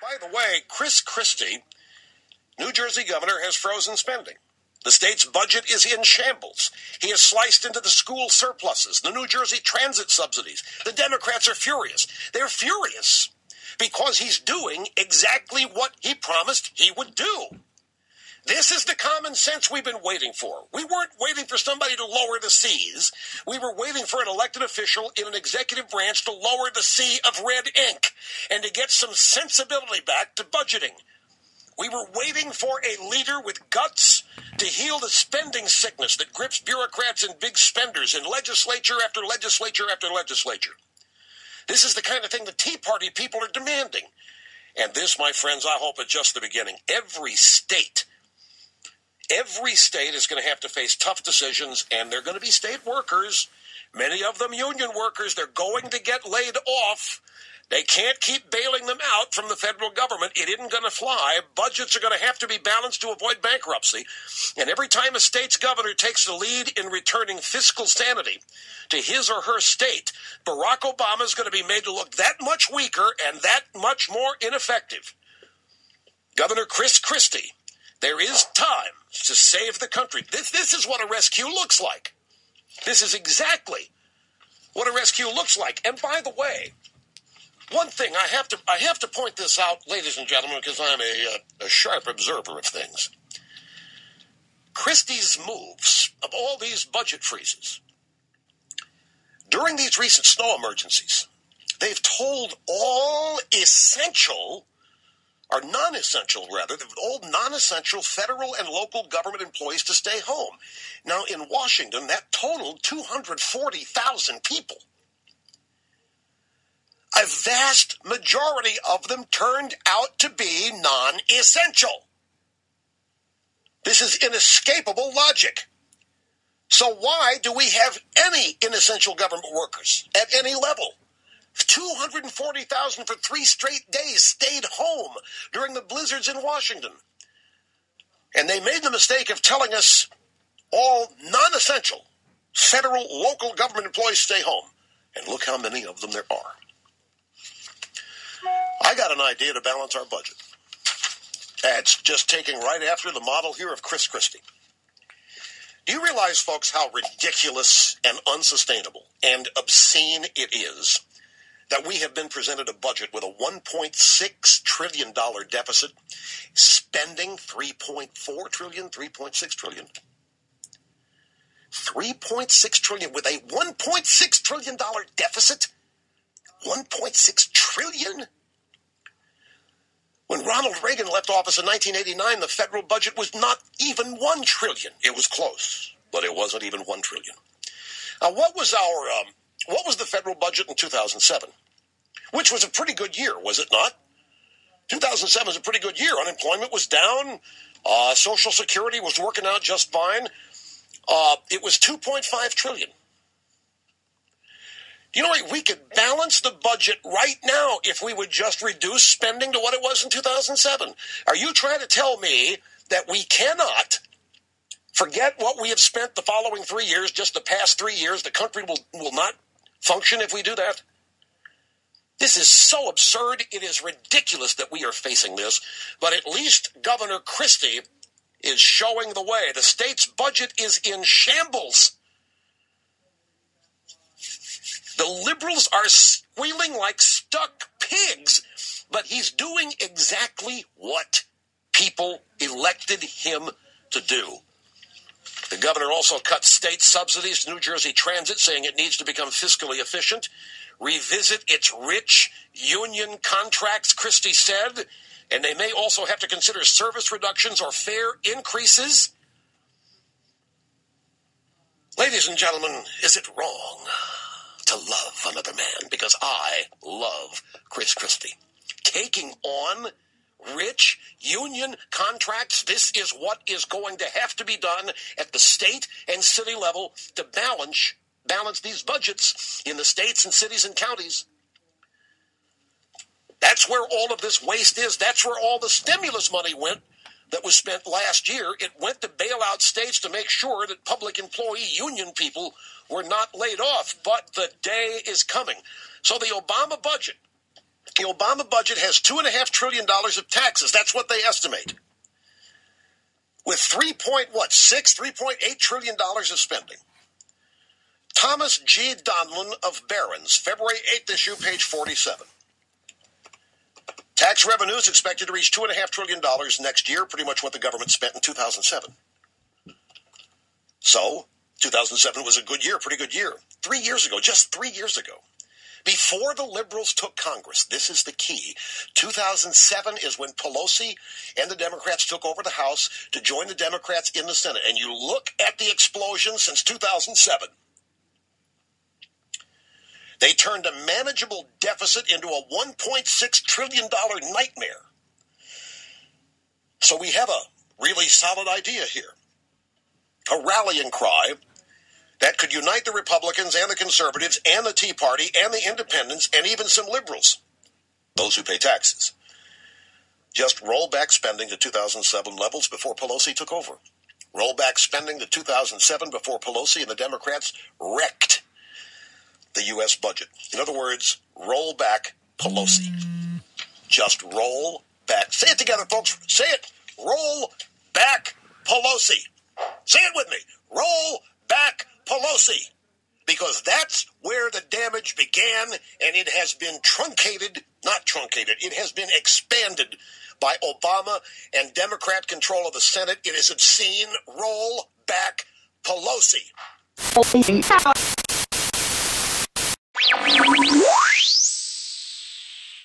By the way, Chris Christie, New Jersey governor, has frozen spending. The state's budget is in shambles. He has sliced into the school surpluses, the New Jersey transit subsidies. The Democrats are furious. They're furious because he's doing exactly what he promised he would do. This is the common sense we've been waiting for. We weren't waiting for somebody to lower the seas. We were waiting for an elected official in an executive branch to lower the sea of red ink and to get some sensibility back to budgeting. We were waiting for a leader with guts to heal the spending sickness that grips bureaucrats and big spenders in legislature after legislature after legislature. This is the kind of thing the Tea Party people are demanding. And this, my friends, I hope is just the beginning. Every state is going to have to face tough decisions, and they're going to be state workers, many of them union workers. They're going to get laid off. They can't keep bailing them out from the federal government. It isn't going to fly. Budgets are going to have to be balanced to avoid bankruptcy. And every time a state's governor takes the lead in returning fiscal sanity to his or her state, Barack Obama is going to be made to look that much weaker and that much more ineffective. Governor Chris Christie, there is time to save the country. This is what a rescue looks like. This is exactly what a rescue looks like. And by the way, one thing I have to point this out, ladies and gentlemen, because I'm a sharp observer of things. Christie's moves of all these budget freezes during these recent snow emergencies, they've told all essential, or non-essential rather, all non-essential federal and local government employees to stay home. Now in Washington, that totaled 240,000 people. A vast majority of them turned out to be non-essential. This is inescapable logic. So why do we have any inessential government workers at any level? 240,000 for 3 straight days stayed home during the blizzards in Washington. And they made the mistake of telling us all non-essential federal, local government employees stay home. And look how many of them there are. I got an idea to balance our budget. It's just taking right after the model here of Chris Christie. Do you realize, folks, how ridiculous and unsustainable and obscene it is that we have been presented a budget with a $1.6 trillion deficit, spending $3.4 trillion, $3.6 trillion. $3.6 trillion with a $1.6 trillion deficit? $1.6 trillion? When Ronald Reagan left office in 1989, the federal budget was not even $1 trillion. It was close, but it wasn't even $1 trillion. Now, what was the federal budget in 2007? Which was a pretty good year, was it not? 2007 was a pretty good year. Unemployment was down. Social Security was working out just fine. It was $2.5 trillion. You know what? We could balance the budget right now if we would just reduce spending to what it was in 2007. Are you trying to tell me that we cannot forget what we have spent the following 3 years, just the past 3 years? The country will not function if we do that? This is so absurd. It is ridiculous that we are facing this. But at least Governor Christie is showing the way. The state's budget is in shambles. The liberals are squealing like stuck pigs, but he's doing exactly what people elected him to do. The governor also cut state subsidies to New Jersey Transit, saying it needs to become fiscally efficient, revisit its rich union contracts, Christie said, and they may also have to consider service reductions or fare increases. Ladies and gentlemen, is it wrong to love another man? Because I love Chris Christie. Taking on rich union contracts, this is what is going to have to be done at the state and city level to balance these budgets in the states and cities and counties. That's where all of this waste is. That's where all the stimulus money went that was spent last year, it went to bail out states to make sure that public employee union people were not laid off. But the day is coming. So the Obama budget has $2.5 trillion of taxes. That's what they estimate. With $3.8 trillion of spending. Thomas G. Donlan of Barron's, February 8th issue, page 47. Tax revenues expected to reach $2.5 trillion next year, pretty much what the government spent in 2007. So, 2007 was a good year, pretty good year. 3 years ago, just 3 years ago, before the liberals took Congress, this is the key, 2007 is when Pelosi and the Democrats took over the House to join the Democrats in the Senate. And you look at the explosion since 2007. They turned a manageable deficit into a $1.6 trillion nightmare. So we have a really solid idea here. A rallying cry that could unite the Republicans and the Conservatives and the Tea Party and the Independents and even some liberals, those who pay taxes. Just roll back spending to 2007 levels before Pelosi took over. Roll back spending to 2007 before Pelosi and the Democrats wrecked the U.S. budget. In other words, roll back Pelosi. Just roll back. Say it together, folks. Say it. Roll back Pelosi. Say it with me. Roll back Pelosi. Because that's where the damage began, and it has been it has been expanded by Obama and Democrat control of the Senate. It is obscene. Roll back Pelosi.